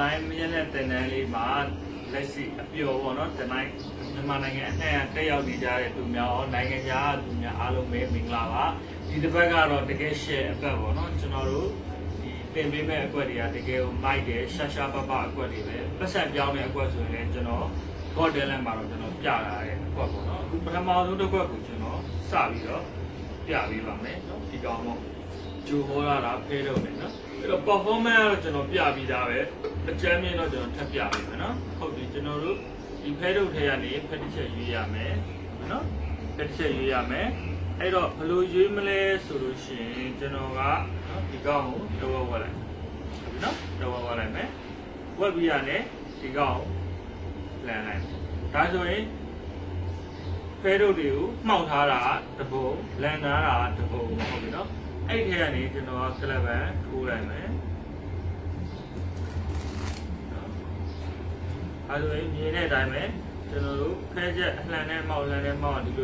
I'm generally mad, let's see, a pure one, not the night, the manning and day of the jar to me or Nagaja, to me, Alume, Minglava, the Bagar or the Geshe, Pavo, not Genoru, the Tembe Aquaria, the Gale, my day, Shasha Papa Aquaria, Passat Yami Aquasu, and Geno, Gordon Maroton, Yara, and Quabono, who put them out of the Quabuno, Savio, Yavi, Tigamo, Juhora, Pedro, the performance of Yavi Dave, the champion of the Tapiavi, how did you know? You paid out here, Petitia Yame, Petitia Yame, I don't blue Jimele solution, Genova, Tigamo, Lower Wallet. Lower Wallet, what we are ne, Tigao, Land. That's the way. Pedro do, Mount Hara, the bow, Landara, the bow, I hear need to know clever, cool and as we need a diamond, to know, Pedro, Land and Mount, to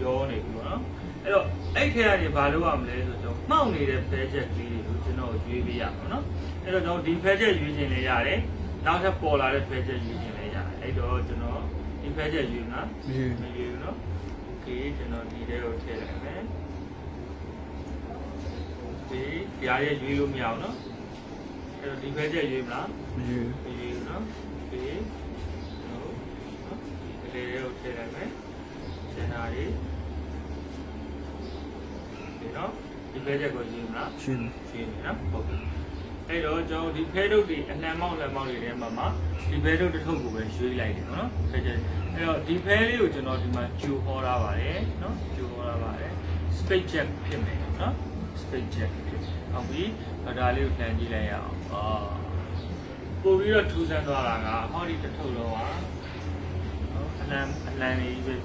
your neighbor. I hear the Baluam later, Mount needed Pedro, to know, GBA, I don't know, the Pedro using a yard, not a polar Pedro using a yard. I don't know, the Pedro you know, okay, to know, the day of Taylor. The idea you meow, no? The pleasure you know, you know, the pleasure goes you know, I don't know the pedal and amount of mamma, the pedal the togu when she like it, no? The pedal is not in my two horror, no? Two horror, space check him, no? Space check. We are value Tangilia. We are two cents. How did the total and then even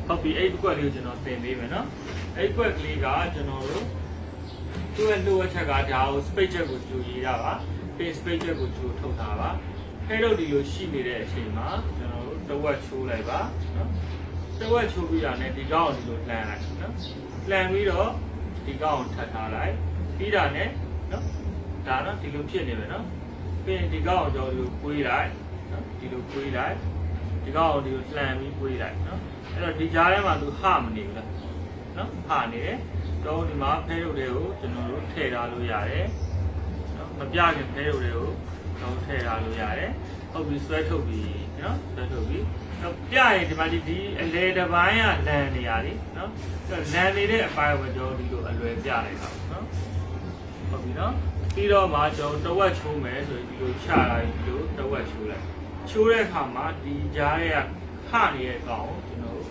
copy 8 qualities of the even 8 quickly guard general 2 and 2 check out how space good to Yava, pay space good to Totava. Hello, do you see me there, Chima? The word shoe labor. The word should be on the ground to plan. Plan we all. The gown Tatalai, Pidane, no? Dana, the Lupian, no? Paying the gown of you, Puilai, the Lupuilai, the gown you slam me Puilai, no? And the Jarama to harmony, no? Harney, don't the mark Pedro, General Tera Luyare, no? The Biagan Pedro, don't Tera Luyare, hope you sweat to be, you know, sweat to be. Yeah, the Malidi and later by a Landy, no? Landy, a fire with Jody to a red yard, no? You know, Peter Macho, the watch home, so you child, you the watch hula. Children come out, the Jaya honey account, you know,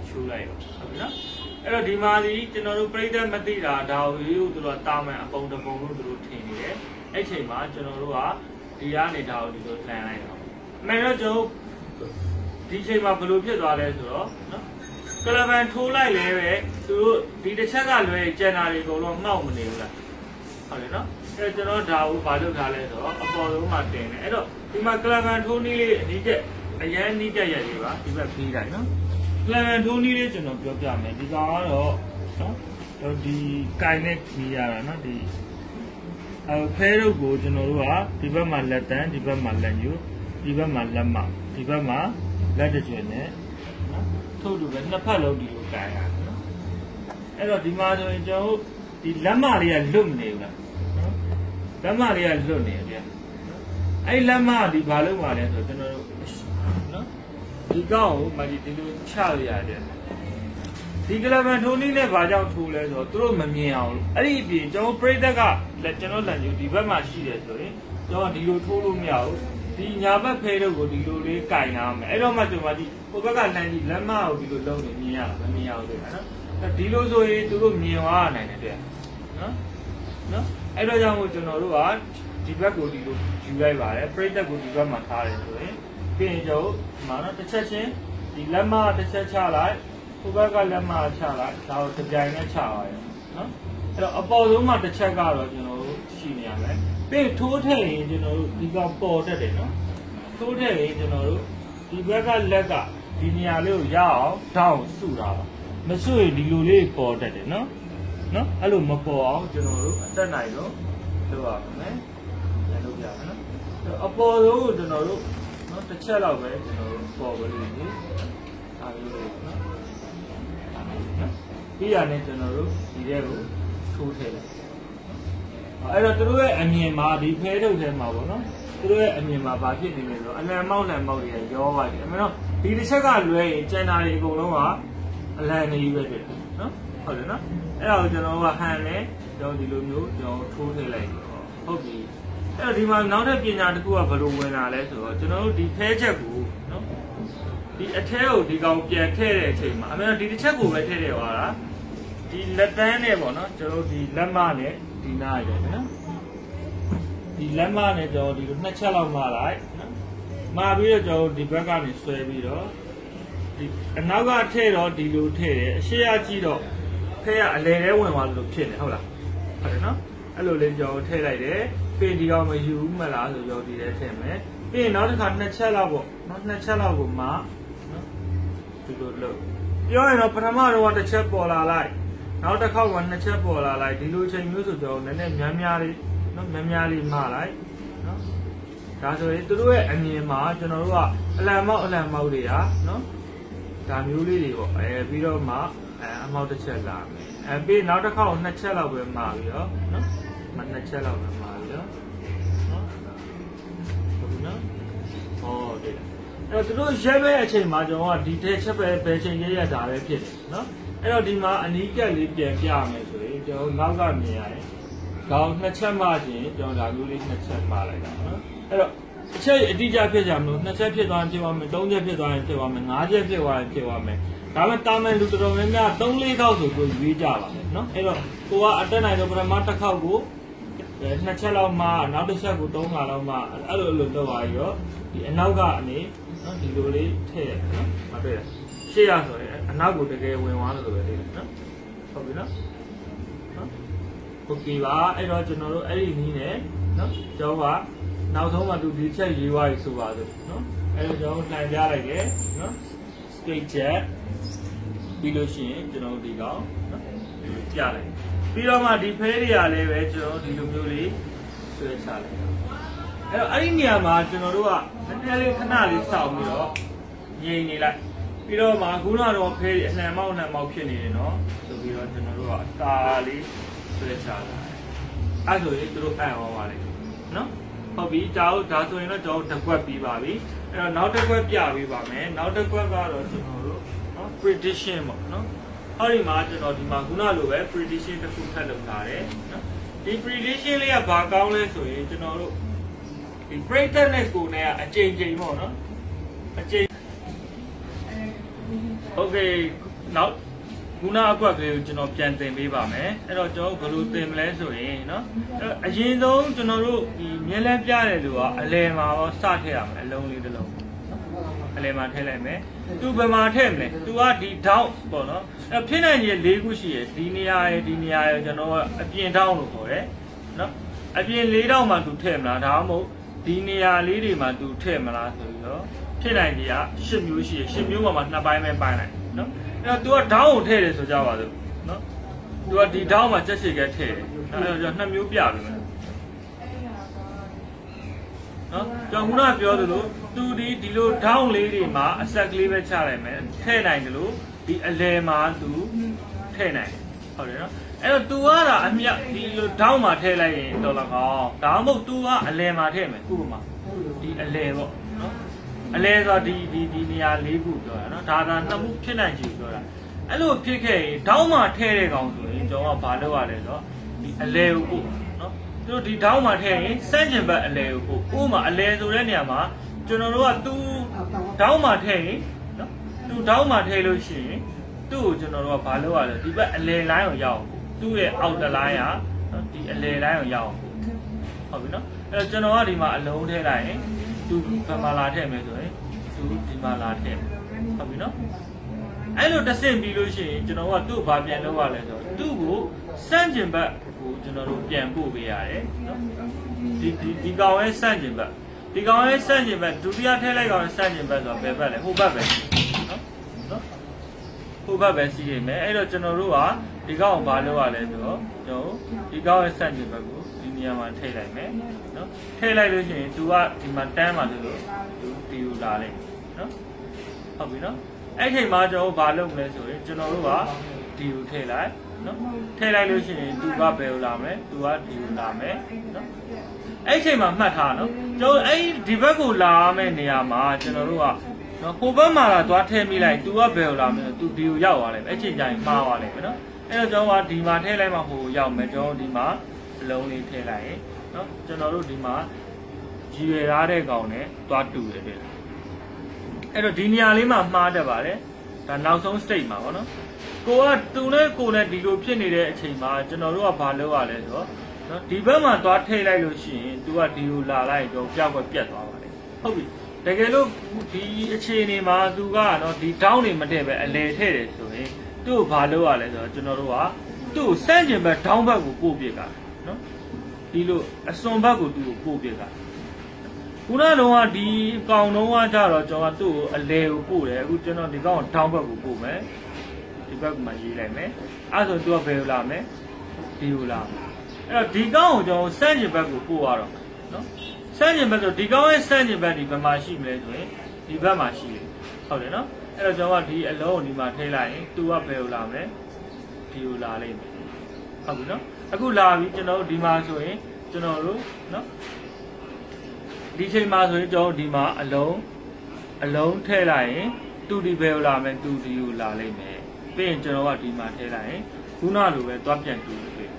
Chulay, you know? The Mali, you know, break them Matilda, how you do a time upon the bone routine, eh? A much, you know, the Annie down to the plan. Manager. DJ Mapupi dollars, no? Caravan 2 like to the Chaga generally go long now, Manila. No? There's no doubt about the Gales or Apollo Martin. I don't. You might Caravan 2 needed again, need a Yaliva, if I feel like, no? Caravan 2 needed to know your garment, the guard or the Kainet Miara, not the Pedro goes in Orua, Diva Malatan, Diva Malanyu, Diva Malama, Diva Ma. Let it in told you when the fellow do you die. I don't demand in Joe the Lamaria Lumne. Lamaria Lumne. I Lama the Baluan, the go, but it didn't charlie idea. The Galavan only never down 2 letters or throw me out. I did Joe pray the God, let you know that you develop my sheet. Don't you told me out. The Yaba Pedro would be really kind of I don't matter what the Obaga Lama would be alone in me out there. The Dilozo to me on and there. No, I don't know what to know what Tibago do July, pray that would become my car into it. Paying Joe, Mana the Chechen, the Lama the Chechala, Obaga Lama Chala, out the Jana Chala. No, Apollo the check out, you know, she Pay totally, you know, you got bored, you know. Totally, you know, you got a lega, Dinialo Yao, down Sura. Monsieur, you live for that, you know. No, hello, Mapo, you know, the night, no, the အပေါ်ဆုံးကျွန်တော်တို့နော်တစ်ချက်လောက်ပဲကျွန်တော်တို့ပေါ်ပါလိမ့်မယ်ဒါမျိုးလေးနော်ပြီးရတဲ့ကျွန်တော်တို့ဒီထဲကိုထိုးထည့်လိုက်အဲ့တော့သူတို့ရဲ့အမြင်မှာဒီဖဲထုတ်ထဲမှာပေါ့နော်သူတို့ရဲ့အမြင်မှာဘာဖြစ်နေလဲဆိုတော့အလံမောက်တွေရောပါတယ်အမှန်တော့ဒီတစ်ချက်ကလွဲရင်ကျန်တာတွေအကုန်လုံးကအလံနေပဲဖြစ်တယ်နော်ဟုတ်တယ်နော်အဲ့ဒါကိုကျွန်တော်ကဟန်လဲကျွန်တော်ဒီလိုမျိုးကျွန်တော်ထိုးထည့်လိုက်ဟုတ်ပြီအဲ့တော့ဒီမှာနောက်တဲ့ပညာတစ်ခုကဘယ်လိုဝင်လာလဲဆိုတော့ကျွန်တော်တို့ဒီဖဲချက်ကိုနော်ဒီအထဲကိုဒီကောင်ပြန်ထည့်တဲ့အချိန်မှာအမှန်တော့ဒီတစ်ချက်ကိုပဲထည့်တယ်ဟောတာဒီလက်တန်းနဲ့ပေါ့နော်ကျွန်တော်ဒီလက်မနဲ့ဒီနားရတယ်နော်ဒီလက်မနဲ့ကျွန်တော်ဒီလိုနှစ်ချက်လောက်မှာလိုက်နော်မှာပြီးတော့ကျွန်တော်ဒီဘက်ကနေဆွဲပြီးတော့ဒီအနောက်ကထည့်တော့ဒီလိုထည့်တယ်အရှိရကြည့်တော့ဖဲကအလဲထဲဝင်သွားလို့ဖြစ်နေဟုတ်လားဟုတ်တယ်နော်အဲ့လိုလေးကျွန်တော်ထည့်လိုက်တယ်ပြင်ဒီကောင်မယူဘူးမလားဆိုတော့ဒီထဲထည့်မယ်ပြီးရင်နောက်တစ်ခါနှစ်ချက်လောက်ပေါ့နော်နှစ်ချက်လောက်ကိုမှနော်ဒီလိုလုပ်ပြောရင်တော့ပထမတော့တစ်ချက်ပေါ်လာလိုက်နောက်တစ်ခေါက်ကနှစ်ချက်ပေါ်လာလိုက်ဒီလိုချိန်မျိုးဆိုတော့နည်းနည်းများများလေးနော်များလေးမလိုက်နော်ဒါဆိုရင်သူတို့ရဲ့အမြင်မှာကျွန်တော်တို့ကအလံမောက်တွေကနော်ဒါမျိုးလေးတွေပေါ့ပြီးတော့မှအမောက်တစ်ချက်လာမယ်ပြီးနောက်တစ်ခေါက်နှစ်ချက်လောက်ပဲမှာပြီးတော့နော်နှစ်ချက်လောက်ပဲမှာပြီးတော့နော်ဟုတ်ပြီနော်ဟောတယ်အဲ့တော့သူတို့ရဲမဲ့အချိန်မှာကျွန်တော်ကဒီတဲ့ချက်ပဲဘယ်ချိန်ရဲရတာပဲဖြစ်တယ်နော်အဲ့တော့ဒီမှာအနီးကပ်လေးပြန်ပြမယ်ဆိုရင်ကျွန်တော်နောက်ကမြင်ရတယ်ခေါင်းနှစ်ချက်မှချင်းကျွန်တော်ဒါမျိုးလေးနှစ်ချက်မှလိုက်တာနော်အဲ့တော့အချက်အတိအကျဖြစ်ကြမလို့နှစ်ချက်ဖြစ်သွားရင်ဖြစ်သွားမယ်သုံးချက်ဖြစ်သွားရင်ဖြစ်သွားမယ်ငါးချက်ဖြစ်သွားရင်ဖြစ်သွားမယ်ဒါမှတာမန်လူတော်တော်များများ3-4ခေါက်ဆိုကိုရွေးကြပါမယ်နော်အဲ့တော့ကိုကအတက်နိုင်တော့ပထမတစ်ခေါက်ကိုနှစ်ချက်လောက်မှနောက်တစ်ချက်ကို3ခါလောက်မှအဲ့လိုလုပ်သွားပြီးတော့ဒီအနောက်ကနေနော်ဒီလိုလေးထည့်ရနော်မတွေ့ရရှေ့ရဆိုရင်အနောက်ကိုတကယ်ဝင်သွားလို့ပဲလေနော်ဟုတ်ပြီနော်โอเคပါအဲ့တော့ကျွန်တော်တို့အဲ့ဒီနည်းနဲ့နော်ကျွန်တော်ကနောက်ဆုံးမှသူဒီချက်ရေးသွားပြီဆိုပါစို့နော်အဲ့တော့ကျွန်တော်နှိုင်ပြလိုက်တယ်နော် skate jet ပြီးလို့ရှိရင်ကျွန်တော်ဒီကောင်နော်ပြလိုက်ပြီးတော့မှဒီဖဲတွေကလည်းပဲကျွန်တော်ဒီလိုမျိုးလေးဆွဲချလိုက်အဲ့တော့အဲ့ဒီနေရာမှာကျွန်တော်တို့ကနည်းနည်းလေးခဏလေးစောင့်ပြီးတော့ငြိမ်နေလိုက်ပြီးတော့မှခုနကတော့ဖဲတွေအနှံမောက်ဖြစ်နေတယ်နော်ဆိုပြီးတော့ကျွန်တော်တို့ကအသာလေးဆွဲချလိုက်အဲ့ဆိုရင်သူတို့အံ့ဩပါလိမ့်နော်ဟုတ်ပြီဒါဆိုရင်တော့ကျွန်တော်တစ်ခွက်ပြီးပါပြီအဲ့တော့နောက်တစ်ခွက်ပြပေးပါမယ်နောက်တစ်ခွက်ကတော့ကျွန်တော်တို့နော် prediction ပေါ့နော်ဟောဒီမှာကျွန်တော်ဒီမှာခုနလိုပဲ prediction တစ်ခုထပ်လုပ်ထားတယ်နော်ဒီ prediction လေးကဘာကောင်းလဲဆိုရင်ကျွန်တော်တို့ဒီ breakthrough ကိုနဲ့အချိန်ပေါ့နော်အချိန် okay နောက်ခုနအကွက်ကလေးကိုကျွန်တော်ပြန်သင်ပေးပါမယ်အဲ့တော့ကျွန်တော်ဘယ်လိုသင်မလဲဆိုရင်เนาะအရင်ဆုံးကျွန်တော်တို့ဒီမြင်းလဲပြတဲ့လူကအလဲမှာရောစထည့်ရမယ်အလုံးလေးတစ်လုံးအလဲမှာထည့်လိုက်မယ်သူဘယ်မှာထည့်မလဲသူကဒီထောက်ပေါ့နော်အဲ့ဖြစ်နိုင်ရဲ့၄ခုရှိရယ်ဒီနေရာရယ်ဒီနေရာရယ်ကျွန်တော်ကအပြင်ထောက်လို့ခေါ်တယ်เนาะအပြင်၄ထောက်မှာသူထည့်မလားဒါမှမဟုတ်ဒီနေရာလေးတွေမှာသူထည့်မလားဆိုပြီးတော့ဖြစ်နိုင်ကြီးက၈မျိုးရှိရယ်၈မျိုးမှာနှစ်ပိုင်းပဲပိုင်းလိုက်เนาะအဲ့တော့ तू ကဒေါင်းကိုထည့်တယ်ဆိုကြပါစို့နော် तू ကဒီဒေါင်းမှာချက်ချေကထည့်တယ်အဲ့တော့နှစ်မျိုးပြပြီမယ်နော်ကျွန်တော်ခုနပြောသလို तू ဒီလိုဒေါင်းလေးတွေမှာအဆက်ကလေးပဲချလိုက်မယ်ထည့်နိုင်တယ်လို့ဒီအလဲမှာ तू ထည့်နိုင်ဟုတ်တယ်နော်အဲ့တော့ तू ကတော့အမြဒီလိုဒေါင်းမှာထည့်လိုက်ရင်တော်လကောင်းဒါမှမဟုတ် तू ကအလဲမှာထည့်မယ်ဥပမာဒီအလဲပေါ့နော်အလဲဆိုဒီနေရာ၄ခုပြောတာနော်ဒါသာနှစ်ခုဖြစ်နိုင်ချေပြောတာအဲ့လိုဖြစ်ခဲ့ရင်ဒေါင်းမှာထည့်တဲ့ကောင်ဆိုရင်ကျွန်တော်ကဘာလုပ်ရလဲဆိုတော့ဒီအလဲကိုပို့နော်သူတို့ဒီဒေါင်းမှာထည့်ရင်စန့်ကျင်ဘက်အလဲကိုပို့ဥပမာအလဲဆိုတဲ့နေရာမှာကျွန်တော်တို့ကသူဒေါင်းမှာထည့်ရင်နော်သူဒေါင်းမှာထည့်လို့ရှိရင်သူ့ကိုကျွန်တော်တို့ကဘာလုပ်ရလဲဒီဘက်အလဲလိုင်းကိုရအောင်သူ့ရဲ့အောက်တလိုင်းကနော်ဒီအလဲလိုင်းကိုရအောင်ဟုတ်ပြီနော်အဲ့တော့ကျွန်တော်ကဒီမှာအလုံးထည့်လိုက်ရင်သူဘယ်မှာလာထည့်မယ်ဆိုရင်သူဒီမှာလာထည့်ဟုတ်ပြီနော်အဲ့လိုတစ်ဆင့်ပြီးလို့ရှိရင်ကျွန်တော်ကသူ့ဘာပြန်လုပ်ရလဲဆိုတော့သူ့ကိုစန့်ကျင်ဘက်ကိုကျွန်တော်တို့ပြန်ပို့ပေးရတယ်နော်ဒီကောင်ရဲ့စန့်ကျင်ဘက်ဒီကောင်ရဲ့စန့်ကျင်ဘက်ဒုတိယထည့်လိုက်ကောင်ရဲ့စန့်ကျင်ဘက်ဆိုတော့ဘယ်ဘက်လဲဟိုဘက်ပဲနော်ဟိုဘက်ပဲစီးရမယ်အဲ့တော့ကျွန်တော်တို့ကဒီကောင်ကိုဘာလုပ်ရလဲဆိုတော့ကျွန်တော်ဒီကောင်ရဲ့စန့်ကျင်ဘက်ကိုဒီနေ နေရာမှာထည့်လိုက်မယ်နော်ထည့်လိုက်လို့ရှိရင် तू ကဒီမှာတန်းမှာဆိုလို့ तू ဒီကိုလာလိုက်နော်ဟုတ်ပြီနော်အဲ့ချိန်မှာကျွန်တော်ဘာလုပ်မလဲဆိုရင်ကျွန်တော်တို့ကဒီကိုထည့်လိုက်နော်ထည့်လိုက်လို့ရှိရင် तू ကဘယ်ကိုလာမလဲ तू ကဒီကိုလာမယ်နော်အဲ့ချိန်မှာမှတ်ထားနော်ကျွန်တော်အဲ့ဒီဘက်ကိုလာမယ့်နေရာမှာကျွန်တော်တို့ကနော်ဟိုဘက်မှာလာသွားထည့်မိလိုက် तू ကဘယ်ကိုလာမလဲ तू ဒီကိုရောက်သွားလိုက်အဲ့ချိန်ကျရင်မှားသွားလိုက်မယ်နော်အဲ့တော့ကျွန်တော်ကဒီမှာထည့်လိုက်မှဟိုရောက်မယ်ကျွန်တော်ဒီမှာအလုံးလေးထည့်လိုက်ရင်နော်ကျွန်တော်တို့ဒီမှာရည်ရွယ်ထားတဲ့ကောင်နဲ့သွားတူတယ်တဲ့အဲ့တော့ဒီနေရာလေးမှာမှားတတ်ပါတယ်ဒါနောက်ဆုံး state မှာပေါ့နော်ကိုကသူနဲ့ကိုနဲ့ဒီလိုဖြစ်နေတဲ့အချိန်မှာကျွန်တော်တို့ကဘာလုပ်ရလဲဆိုတော့နော်ဒီဘက်မှာသွားထည့်လိုက်လို့ရှိရင် तू ကဒီကိုလာလိုက်တော့ကြောက်ွက်ပြတ်သွားပါတယ်ဟုတ်ပြီတကယ်လို့ဒီအခြေအနေမှာ तू ကနော်ဒီ down တွေမထည့်ပဲအလဲထည့်တယ်ဆိုရင်သူ့ကိုဘာလုပ်ရလဲဆိုတော့ကျွန်တော်တို့ကသူ့ကိုစန့်ကျင်ဘက် down ဘက်ကိုပို့ပြစ်တာနော်ဒီလိုအစွန်ဘက်ကိုသူ့ကိုပို့ပြစ်တာခုနကတော့ဒီအကောင်တော့ကကြတော့ကျွန်တော်ကသူ့ကိုအလဲကိုပို့တယ်အခုကျွန်တော်ဒီကောင်ကို down ဘက်ကိုပို့မယ်ဒီဘက်မှာရေးလိုက်မယ်အဲ့ဆို तू ကဘယ်လိုလာမလဲဒီလိုလာမယ်အဲ့တော့ဒီကောင်ကိုကျွန်တော်စန့်ကျင်ဘက်ကိုပို့ရတော့နော်စန့်ကျင်ဘက်ဆိုဒီကောင်ရဲ့စန့်ကျင်ဘက်ဒီဘက်မှာရှိမလဲဆိုရင်ဒီဘက်မှာရှိတယ်ဟုတ်တယ်နော်အဲ့တော့ကျွန်တော်ကဒီအလုံးကိုဒီမှာထည့်လိုက်ရင် तू ကဘယ်လိုလာမလဲဒီလိုလာလိမ့်မယ်ဟုတ်ပြီနော်အခုလာပြီကျွန်တော်တို့ဒီမှာဆိုရင်ကျွန်တော်တို့နော်ဒီချိန်မှာဆိုရင်ကျွန်တော်ဒီမှာအလုံးထည့်လိုက်ရင် तू ဒီဘယ်လိုလာမလဲ तू ဒီကိုလာလိမ့်မယ်ပြီးရင်ကျွန်တော်ကဒီမှာထည့်လိုက်ရင်ခုနလိုပဲသွားပြန်တူတယ်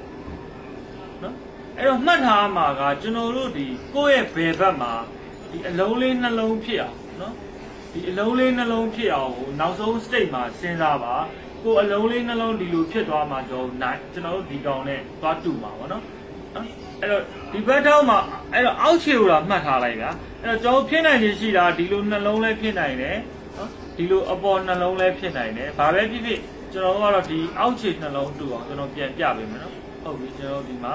နော်အဲ့တော့မှတ်ထားမှာကကျွန်တော်တို့ဒီကိုယ့်ရဲ့ဘယ်ဘက်မှာဒီအလုံးလေးနှလုံးဖြစ်အောင်နော်ဒီအလုံးလေးနှလုံးဖြစ်အောင်ကိုနောက်ဆုံး state မှာစဉ်းစားပါကိုအလုံးလေးနှလုံးဒီလိုဖြစ်သွားမှာကျွန်တော်တို့ဒီကောင်နဲ့သွားတူမှာပေါ့နော်အဲ့တော့ဒီဘက်ထောင်းမှာအဲ့တော့အောက်ခြေကိုလာမှတ်ထားလိုက်ဗျာအဲ့တော့ကျွန်တော်ဖြစ်နိုင်ခြင်းရှိတာဒီလိုနှလုံးလည်းဖြစ်နိုင်တယ်နော်ဒီလိုအပေါ်နှလုံးလည်းဖြစ်နိုင်တယ်ဘာပဲဖြစ်ဖြစ်ကျွန်တော်ကတော့ဒီအောက်ခြေနှလုံးတူအောင်ကျွန်တော်ပြန်ပြပေးမယ်နော်ဟုတ်ပြီကျွန်တော်ဒီမှာ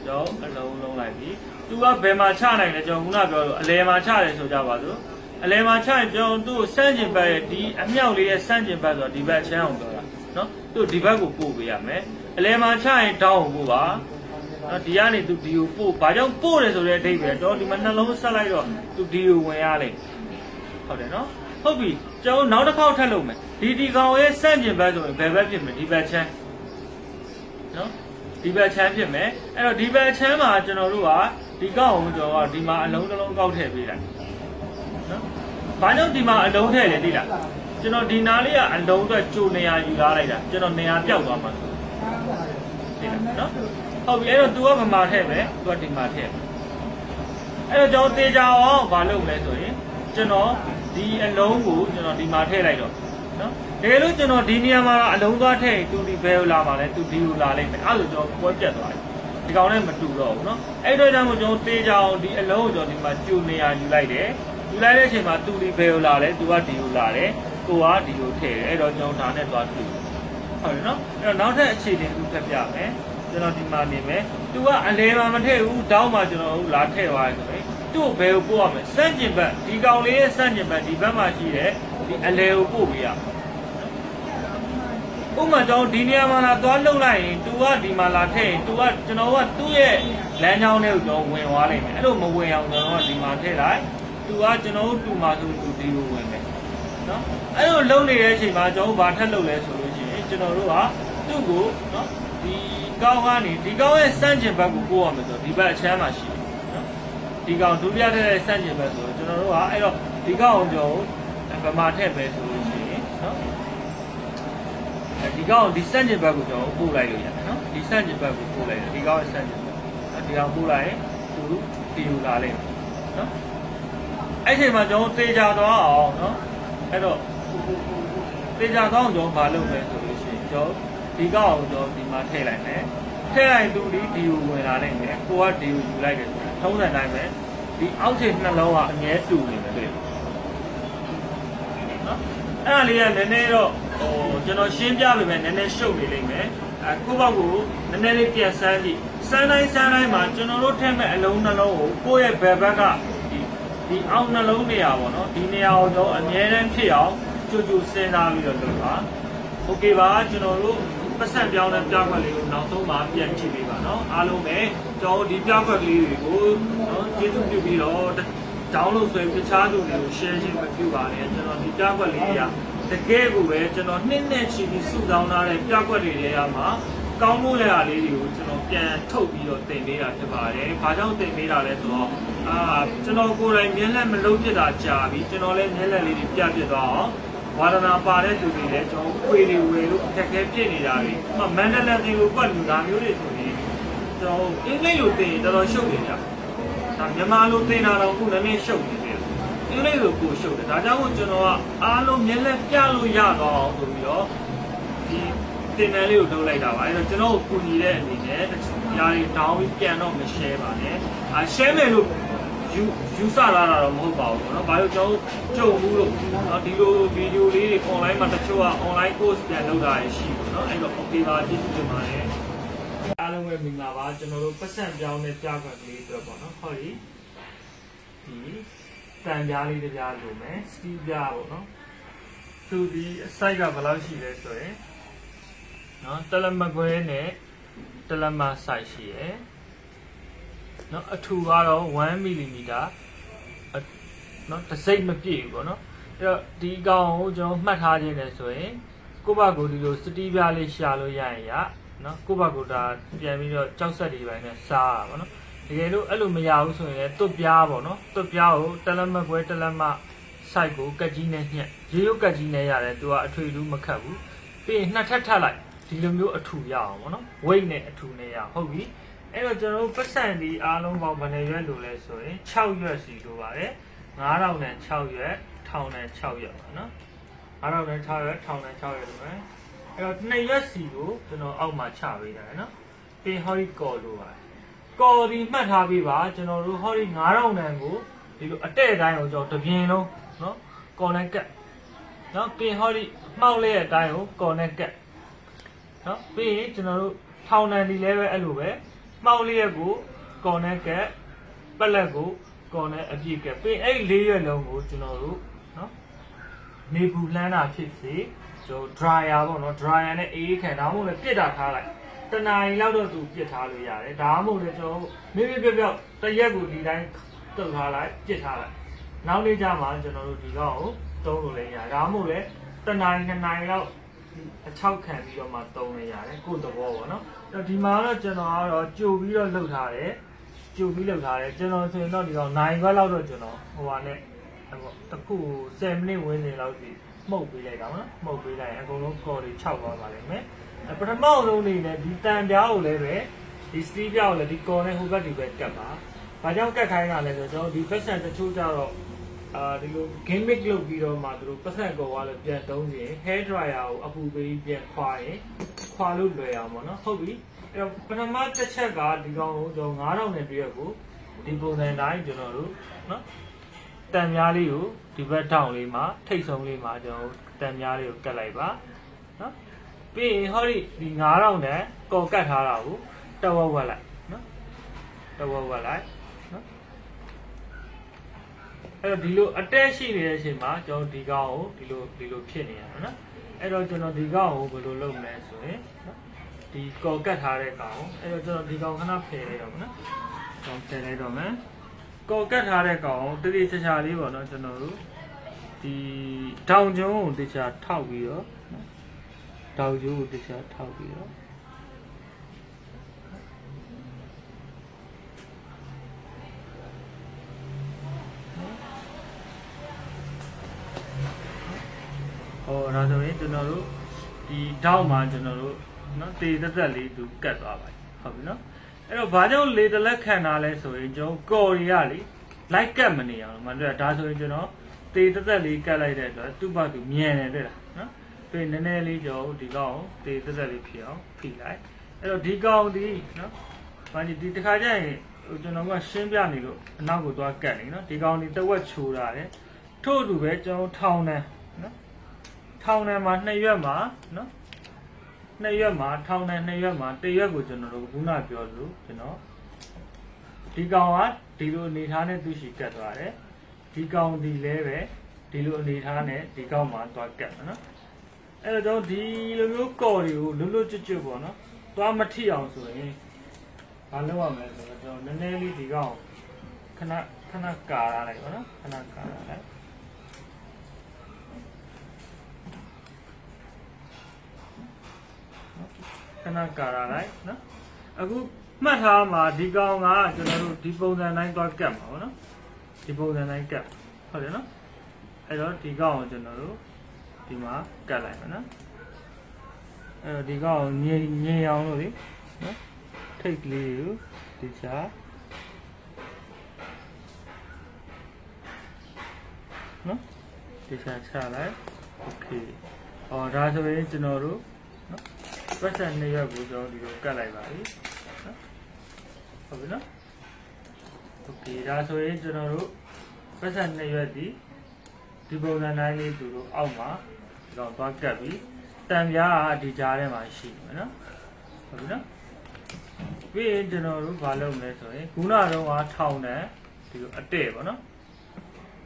ကျွန်တော်အလုံးလိုက်ပြီသူကဘယ်မှာချနိုင်လဲကျွန်တော်ခုနပြောလို့အလဲမှာချတယ်ဆိုကြပါစို့အလဲမှာချရင်ကျွန်တော်သူ့စန့်ကျင်ဘက်ရဲ့ဒီအမြောက်လေးရဲ့စန့်ကျင်ဘက်ဆိုတာဒီဘက်ချမ်းအောင်ပြောတာနော်သူ့ဒီဘက်ကိုပို့ပေးရမယ်အလဲမှာချရင်တောင်းကိုပို့ပါနော်ဒီကနေသူဒီကိုပို့ဘာကြောင့်ပို့တယ်ဆိုတဲ့အဓိပ္ပာယ်တော့ဒီမှာနှလုံးဆက်လိုက်တော့သူဒီကိုဝင်ရလိမ့်ဟုတ်တယ်နော်ဟုတ်ပြီကျွန်တော်နောက်တစ်ခေါက်ထပ်လုပ်မယ်ဒီကောင်ရဲ့စန့်ကျင်ဘက်ဆိုရင်ဘယ်ဘက်ဖြစ်မလဲဒီဘက်ချမ်းနော်ဒီဘက်ချမ်းဖြစ်မယ်အဲ့တော့ဒီဘက်ချမ်းမှာကျွန်တော်တို့ကဒီကောင်ကိုကျွန်တော်ကဒီမှာအလုံးတစ်လုံးကောက်ထည့်ပေးလိုက်နော်ဘာကြောင့်ဒီမှာအလုံးထည့်လဲသိလားကျွန်တော်ဒီနားလေးကအလုံးအတွက်ကြိုနေရာယူလာလိုက်တာကျွန်တော်နေရာပြောက်သွားမှာသိလားနော်ဟုတ်ပြီအဲ့တော့ तू ကဗမာထည့်မယ် तू ကဒီမှာထည့်အဲ့တော့ကျွန်တော်တေချာအောင်ဘာလုပ်မလဲဆိုရင်ကျွန်တော်ဒီအလုံးကိုကျွန်တော်ဒီမှာထည့်လိုက်တော့နော်တကယ်လို့ကျွန်တော်ဒီနေရာမှာအလုံးသွားထည့်ရင် तू ဒီဘယ်ကိုလာမှာလဲ तू ဒီကိုလာလိမ့်မယ်အဲ့လိုကျွန်တော်ပွဲပြတ်သွားတယ်ဒီကောင်နဲ့မတူတော့ဘူးနော်အဲ့တော့ကြောင့်ကျွန်တော်တေချာအောင်ဒီအလုံးကိုကျွန်တော်ဒီမှာကြိုနေရာယူလိုက်တယ်ယူလိုက်တဲ့အချိန်မှာ तू ဒီဘယ်ကိုလာလဲ तू ကဒီကိုလာတယ်ကိုကဒီကိုထည့်တယ်အဲ့တော့ကျွန်တော်ဒါနဲ့သွားတူဟုတ်တယ်နော်အဲ့တော့နောက်ထပ်အခြေအနေတစ်ခုထပ်ပြမယ်ကျွန်တော်ဒီမှာနေမယ် तू ကအလဲမှာမထည့်ဘူးတောင်းမှာကျွန်တော်လာထည့်သွားတယ်ဆိုရင်သူ့ဘယ်ကိုပို့ရမလဲစန့်ကျင်ဘက်ဒီကောင်လေးရဲ့စန့်ကျင်ဘက်ဒီဘက်မှာရှိတယ်ဒီအလဲကိုပို့ပေးရဥပမာကျွန်တော်ဒီနေရာမှာလာသွားလှုပ်လိုက်ရင် तू ကဒီမှာလာထည့်ရင် तू ကကျွန်တော်ကသူ့ရဲ့လမ်းကြောင်းလေးကိုကျွန်တော်ဝင်သွားလိုက်မယ်အဲ့လိုမဝင်အောင်ကျွန်တော်ကဒီမှာထည့်လိုက် तू ကကျွန်တော်တို့တူမှာဆို तू ဒီကိုဝင်မယ်နော်အဲ့လိုလှုပ်နေတဲ့အချိန်မှာကျွန်တော်ဘာထပ်လှုပ်လဲဆိုလို့ရှိရင်ကျွန်တော်တို့ကသူ့ကိုနော်ဒီကောင်းကနေဒီကောင်းရဲ့စန့်ကျင်ဘက်ကိုပို့ရမယ်ဆိုတော့ဒီဘက်အချမ်းမှာရှိတယ်နော်ဒီကောင်ဒုတိယထည့်တဲ့စန့်ကျင်ဘက်ဆိုတော့ကျွန်တော်တို့ကအဲ့တော့ဒီကောင်ကိုကျွန်တော်ဗမာထည့်ပဲဆိုလို့ရှိရင်နော်ဒီကောင်ဒီစန့်ကျင်ဘက်ကိုကျွန်တော်ပို့လိုက်လို့ရတယ်နော်ဒီစန့်ကျင်ဘက်ကိုပို့လိုက်တယ်ဒီကောင်ရဲ့စန့်ကျင်ဘက်နော်ဒီကောင်ပို့လိုက်ရင်သူတီယူလာလိမ့်မယ်နော်အဲ့ချိန်မှာကျွန်တော်တေချာသွားအောင်နော်အဲ့တော့တေချာသွားအောင်ကျွန်တော်မလုပ်မယ်ဆိုလို့ရှိရင်ကျွန်တော်ဒီကောင်ကိုကျွန်တော်ဒီမှာထည့်လိုက်မယ်ထည့်လိုက်သူဒီကိုဝင်လာနိုင်မယ်ကိုကဒီကိုယူလိုက်တယ်ထုံးစံတိုင်းပဲဒီအောက်ခြေနှလုံးကအမြဲတူနေမယ်တွေ့နော်အဲ့ဒါလေးကနည်းနည်းတော့ကျွန်တော်ရှင်းပြပေးမယ်နည်းနည်းရှုပ်နေလိမ့်မယ်အခုဘောက်ကိုနည်းနည်းလေးပြန်စမ်းကြည့်စမ်းတိုင်းမှာကျွန်တော်တို့ထည့်မဲ့အလုံးနှလုံးကိုကိုယ့်ရဲ့ဘယ်ဘက်ကဒီအောက်နှလုံးနေရာပေါ့နော်ဒီနေရာကိုတော့အမြဲတမ်းဖြစ်အောင်ကြိုစဉ်းစားပြီးတော့လုပ်ပါโอเคပါကျွန်တော်တို့ ပတ်စံပြောင်းတဲ့ပြကွက်လေးကိုနောက်ဆုံးမှာပြန်ကြည့်ပေးပါနော်အားလုံးပဲကျွန်တော်ဒီပြကွက်ကလေးတွေကိုနော်ကျေးဇူးပြုပြီးတော့ဒေါင်းလို့ဆိုရင်တခြားသူတွေကို share ခြင်းမပြုပါနဲ့ကျွန်တော်ဒီပြကွက်လေးတွေကတကယ်ကိုပဲကျွန်တော်နှစ်နဲ့ချီပြီးစုဆောင်းထားတဲ့ပြကွက်တွေထဲမှာကောင်းမိုးရလေးတွေကိုကျွန်တော်ပြန်ထုတ်ပြီးတော့တင်ပေးတာဖြစ်ပါတယ်။ဘာကြောင့်တင်ပေးတာလဲဆိုတော့ကျွန်တော်ကိုယ်တိုင်မျက်လက်မလုံးဖြစ်တာကြာပြီကျွန်တော်လည်းမျက်လက်လေးတွေပြပြသွားအောင်ဝါဒနာပါတဲ့သူတွေလည်းကျွန်တော်ခွေတွေဝယ်လို့အခက်အခဲဖြစ်နေတာတွေမန်ဒလန်တွေကိုပတ်လူသားမျိုးတွေဆိုရင်ကျွန်တော်အင်္ဂလိပ်လိုသင်ရင်တော်တော်ရှုပ်နေကြဒါမြန်မာလိုသင်တာတော့ခုနည်းနည်းရှုပ်နေတယ်အင်္ဂလိပ်လိုကိုရှုပ်တယ်ဒါကြောင့်ကျွန်တော်ကအားလုံးမျက်လက်ပြလို့ရတော့အောင်ဆိုပြီးတော့ဒီတင်တယ်လေးကိုလုပ်လိုက်တာပါအဲ့တော့ကျွန်တော်ကိုကူညီတဲ့အနေနဲ့ညာတွေတောင်းပြီးပြန်တော့မ share ပါနဲ့share မယ်လို့ယူဆလာတာတော့မဟုတ်ပါဘူးเนาะဘာလို့ကျွန်တော်ကြုံဘူးလို့เนาะဒီလိုဗီဒီယိုလေးတွေ online မှာတချို့က online course ပြန်လုပ်တာရှိဘူးเนาะအဲ့တော့ okay ပါကျေးဇူးတင်ပါတယ်အားလုံးပဲမင်္ဂလာပါကျွန်တော်တို့ပတ်စံပြောင်းတဲ့ပြကွက်ကလေးအတွက်ပေါ့เนาะဟောဒီတန်ပြားလေးတစ်ပြားလိုမယ်စတီးပြားပေါ့เนาะသူဒီ site ကဘယ်လောက်ရှိလဲဆိုရင်နော်တလမကွဲနဲ့တလမဆိုင်ရှိရယ်နော်အထူကတော့1 mm နော်တစ်စိတ်မပြည့်ဘူးပေါ့နော်အဲ့တော့ဒီကောင်ကိုကျွန်တော်မှတ်ထားခြင်းနဲ့ဆိုရင်ကိုယ့်ဘက်ကိုဒီလိုစတီးပြားလေးရှာလို့ရရင်ရနော်ကိုယ့်ဘက်ကိုဒါပြန်ပြီးတော့ကြောက်ဆက်တွေပိုင်းနဲ့စားရပါပေါ့နော်တကယ်လို့အဲ့လိုမရဘူးဆိုရင်လည်းတွတ်ပြားပေါ့နော်တွတ်ပြားကိုတလမကွဲတလမဆိုင်ကိုကက်ကြီးနဲ့ညှက်ရေရုပ်ကက်ကြီးနဲ့ရတယ်သူကအထွေထူးမခတ်ဘူးပြီးရင်နှစ်ထပ်ထပ်လိုက်ဒီလိုမျိုးအထူရအောင်ပေါ့နော် weight နဲ့အထူနဲ့ရဟုတ်ပြီအဲ့တော့ကျွန်တော်တို့ပတ်စံဒီအားလုံးပေါင်းဘယ်နှရွက်လို့လဲဆိုရင်6ရွက်စီလိုပါတယ်9000နဲ့6ရွက်1000နဲ့6ရွက်ပါနော်9000နဲ့6ရွက်1000နဲ့6ရွက်လိုပဲအဲ့တော့2ရွက်စီကိုကျွန်တော်အောက်မှာချပေးတာနော်ပြီးဟောဒီကော်လိုပါကော်ဒီမှတ်ထားပေးပါကျွန်တော်တို့ဟောဒီ9000နဲ့ကိုဒီလိုအတဲ့အတိုင်းကိုကျွန်တော်တပြင်းလုံးနော်ကော်နဲ့ကတ်နော်ပြီးဟောဒီမှောက်လေးတဲ့အတိုင်းကိုကော်နဲ့ကတ်နော်ပြီးရင်ကျွန်တော်တို့ထောင်တန်ဒီလည်းပဲအဲ့လိုပဲမှောက်လေးရက်ကိုကော်နဲ့ကက်ပက်လက်ကိုကော်နဲ့အပြည့်ကက်ပြီးအဲ့၄ရက်လုံးကိုကျွန်တော်တို့နော်နေပူလှမ်းတာဖြစ်စေကျွန်တော် dryer ပေါ့နော် dryer နဲ့အေးခံဒါမှမဟုတ်လည်းပြစ်တာထားလိုက်တနာရီလောက်တော့သူပြစ်ထားလို့ရတယ်ဒါမှမဟုတ်လည်းကျွန်တော်မိမိပြော့ပြော့တရက်ကိုဒီတိုင်းတုပ်ထားလိုက်ပြစ်ထားလိုက်နောက်နေ့ကျမှကျွန်တော်တို့ဒီကောင်ကိုတုံးလို့လည်းရတယ်ဒါမှမဟုတ်လည်းတနာရီ2နာရီလောက်အချောက်ခံပြီးတော့မှတုံးနေရတယ်ကိုယ့်သဘောပေါ့နော်အဲ့တော့ဒီမှာတော့ကျွန်တော်ကတော့ကြိုပြီးတော့လှုပ်ထားတယ်ကြိုပြီးလှုပ်ထားတယ်ကျွန်တော်ဆိုရင်တော့ဒီကောင်9ခွက်လောက်တော့ကျွန်တော်ဟိုပါနဲ့တခု10မိနစ်ဝန်းကျင်လောက်စီမှုတ်ပေးလိုက်တာပေါ့နော်မှုတ်ပေးလိုက်ရင်အကုန်လုံးကော်တွေ6သွားပါလိမ့်မယ်ပထမဆုံးနေနဲ့ဒီတန်ပြားကိုလည်းပဲဒီစတီးပြားကိုလည်းဒီကော်နဲ့ဟိုဘက်ဒီဘက်ကတ်ပါဘာကြောင့်ကတ်ခိုင်းတာလဲဆိုတော့ကျွန်တော်ဒီပတ်စံတချို့ကြတော့ဒီလို gimmick လုပ်ပြီးတော့မှသူတို့ပတ်သက်ကောလည်းပြန်တုံးရင် hair dryer ကိုအပူပေးပြန်ခွာရင်ခွာလို့လွယ်အောင်ပေါ့နော်ဟုတ်ပြီအဲ့တော့ပထမတစ်ချက်ကဒီကောင်ကိုကျွန်တော်9000နဲ့ပြည့်ရကိုဒီပုံစံတိုင်းကျွန်တော်တို့နော်တန်များလေးကိုဒီဘက်ထောင်လေးမှာထိတ်ဆုံးလေးမှာကျွန်တော်တန်များလေးကိုကတ်လိုက်ပါနော်ပြီးရင်ဟောဒီ9000နဲ့ကော်ကတ်ထားတာကိုတဝက်ဝက်လိုက်နော်တဝက်ဝက်လိုက်နော်အဲ့တော့ဒီလိုအတက်ရှိနေတဲ့အချိန်မှာကျွန်တော်ဒီကောင်ကိုဒီလိုဖြစ်နေရမှာနော်အဲ့တော့ကျွန်တော်ဒီကောင်ကိုဘယ်လိုလုပ်မလဲဆိုရင်နော်ဒီကော်ကတ်ထားတဲ့ကောင်အဲ့တော့ကျွန်တော်ဒီကောင်ခဏဖယ်လိုက်တော့မယ်နော်ကောင်ဖယ်လိုက်တော့မယ်ကော်ကတ်ထားတဲ့ကောင်တတိချာချာလေးပေါ့နော်ကျွန်တော်တို့ဒီတောင်ကျုံကိုတခြားထောက်ပြီးတော့နော်တောင်ကျုံကိုတခြားထောက်ပြီးတော့ဟောဒါဆိုရင်ကျွန်တော်တို့ဒီတောက်မှာကျွန်တော်တို့နော်တေတက်လေးသူကတ်သွားပါဟုတ်ပြီနော်အဲ့တော့ဘာကြောင့်လေတလက်ခံတာလဲဆိုရင်ကျွန်တော်ကော်ရီကလေလိုက်ကတ်မနေအောင်မတွေ့ဒါဆိုရင်ကျွန်တော်တေတက်လေးကတ်လိုက်တဲ့အတွက်သူ့ဘက်သူမြန်နေတယ်နော်ပြီးနည်းနည်းလေးကျွန်တော်ဒီကောင်တေတက်လေးဖြစ်အောင်ဖိလိုက်အဲ့တော့ဒီကောင်ဒီနော်ဘာဒီတစ်ခါကျရင်ကျွန်တော်ကရှင်းပြနေလို့အနောက်ကိုသွားကတ်နေနော်ဒီကောင်ဒီတဝက်ချိုးတာတယ်ထို့အတူပဲကျွန်တော်ထောင်တယ်နော်ထောင်ထဲမှာ2ရွက်မှာနော်2ရွက်မှာထောင်ထဲ2ရွက်မှာ1ရွက်ကိုကျွန်တော်တို့ခုနပြောလို့ကျွန်တော်ဒီကောင်ကဒီလိုအနေထားနဲ့သူ့ရှိကတ်သွားတယ်ဒီကောင်ဒီလဲပဲဒီလိုအနေထားနဲ့ဒီကောင်မှာသွားကတ်နော် အဲ့တော့ဒီလိုမျိုးကော်တွေကိုလွတ်လွတ်ကျွတ်ကျွတ်ပေါ့နော်သွားမထိအောင်ဆိုရင်ဘာလုပ်ရမလဲဆိုတော့ကျွန်တော်နည်းနည်းလေးဒီကောင်ခဏကာရလိုက်ပေါ့နော်ခဏကာရလိုက်ခဏကာရလိုက်နော်အခုမှတ်ထားမှာဒီကောင်ကကျွန်တော်တို့ဒီပုံစံတိုင်းသွားကတ်မှာပေါ့နော်ဒီပုံစံတိုင်းကတ်ဟုတ်တယ်နော်အဲ့တော့ဒီကောင်ကိုကျွန်တော်တို့ဒီမှာကတ်လိုက်မယ်နော်အဲ့တော့ဒီကောင်ကိုငြိမ်အောင်လို့လေနော်ထိတ်ကလေးကိုဒီချာနော်ဒီချာချလိုက်โอเคဒါဆိုရင်ကျွန်တော်တို့နော်ပတ်စံ2ရက်ကိုကျွန်တော်ဒီလိုကတ်လိုက်ပါပြီနော်ဟုတ်ပြီနော်โอเคဒါဆိုရင်ကျွန်တော်တို့ပတ်စံ2ရက်ဒီပုံစံတိုင်းလေးသူတို့အောက်မှာဒီတော့သွားကတ်ပြီးတန်ပြားကဒီကြားထဲမှာရှိနေမယ်နော်ဟုတ်ပြီနော်ပြီးရင်ကျွန်တော်တို့ဘာလုပ်မလဲဆိုရင်ခုနကတော့ထောင်တယ်ဒီလိုအတဲ့ပေါ့နော်